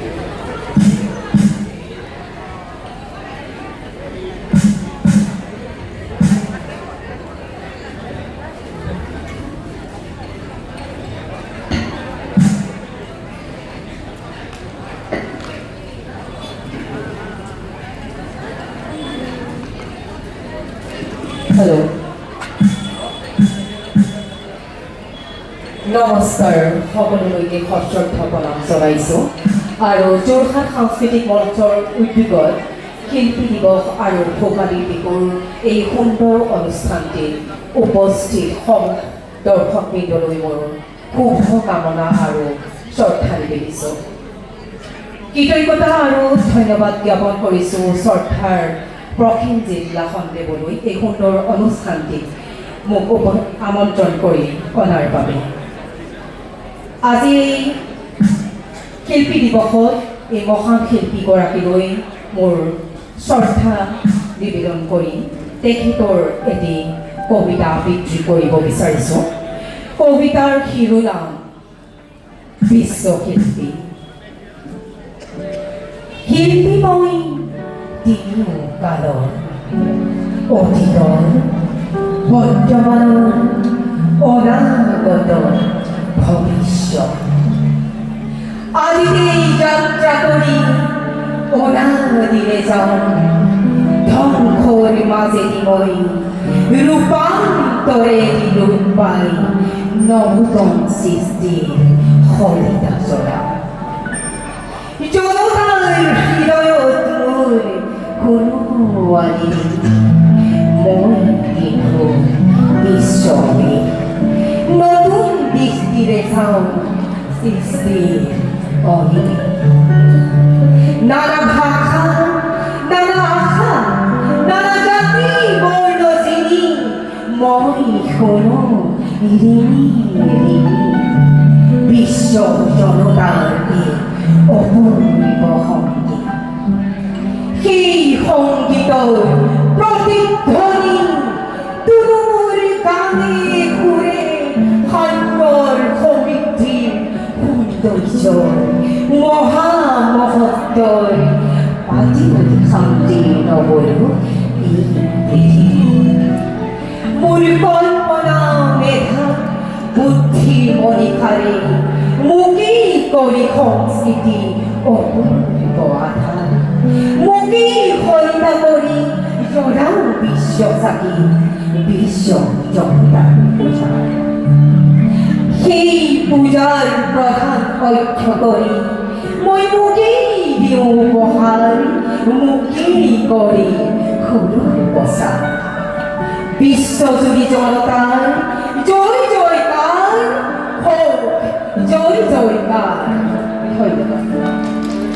Hello नमस्कार সকলোলৈকে শ্ৰদ্ধা প্ৰণাম জনাইছোঁ আৰু যোৰহাট সাংস্কৃতিক মঞ্চৰ উদ্যোগত শিল্পী দিৱস আৰু ভোগালী বিহুৰ এই সুন্দৰ অনুষ্ঠানটিত উপস্থিত দৰ্শকবৃন্দলৈ মোৰ শুভ কামনা আৰু শ্ৰদ্ধা নিবেদিছোঁ। কৃতজ্ঞতা আৰু ধন্যবাদ জ্ঞাপন কৰিছোঁ শ্ৰদ্ধাৰ প্ৰসীম জিলা সন্দেহলৈ এই সুন্দৰ অনুষ্ঠানটিত মোক আমন্ত্ৰণ কৰি অনাৰ বাবে। আজি এই শিল্পী দিৱসত এই মহান শিল্পীগৰাকীলৈ মোৰ শ্ৰদ্ধা নিবেদন কৰি তেখেতৰ এটি কবিতা আবৃত্তি কৰিব বিচাৰিছোঁ। কবিতাৰ শিৰোনাম বিশ্বশিল্পী। শিল্পী মই তিনিও কালৰ, অতীতৰ, বৰ্তমানৰ, অনাগত, ভৱিষ্যত। আজিতে যাত্ৰা কৰি অনাগতিৰে যাওঁ, ধ্বংসৰ মাজেদি মই ৰূপান্তৰেদি ৰূপ পাই নতুন সৃষ্টিৰ সৰিতা চলাওঁ। জনতাৰ হৃদয়ত মোৰ কোনো আনি মই লিখো বিশ্বকে, নতুন দৃষ্টিৰে চাওঁ সৃষ্টিৰ অহিত। নানা ভাষা, নানা আশা, নানা জাতি বৰ্ণ চিনি মই শুনো ঋণী ঋণী বিশ্ব জনতাৰ অপূৰ্ব সংগীত। সেই সংগীতৰ প্ৰতিধ্বনি তুমুৰ গানে সুৰে শান্তৰ সমৃদ্ধিৰ সৌন্দৰ্যৰ মহামহত্বৰ পাতিল শান্তি নবলো এই পৃথিৱী। মোৰ কল্পনা মেধা বুদ্ধি মনিষাৰে মুকি কৰি সংস্কৃতি অপূৰ্ব আধাৰ, মুকি হৰিতা কৰি জৰাও বিশ্ব চাকি বিশ্ব জনতাৰ পূজাৰ। সেই পূজাৰ প্ৰধান অক্ষ কৰি মই মুকি দিওঁ উপহাৰ, মুকি কৰি সৰু বচা। বিশ্বজুৰি জনতাৰ জয় জয়কাৰ হোক, জয় জয়কাৰ। ধন্যবাদ।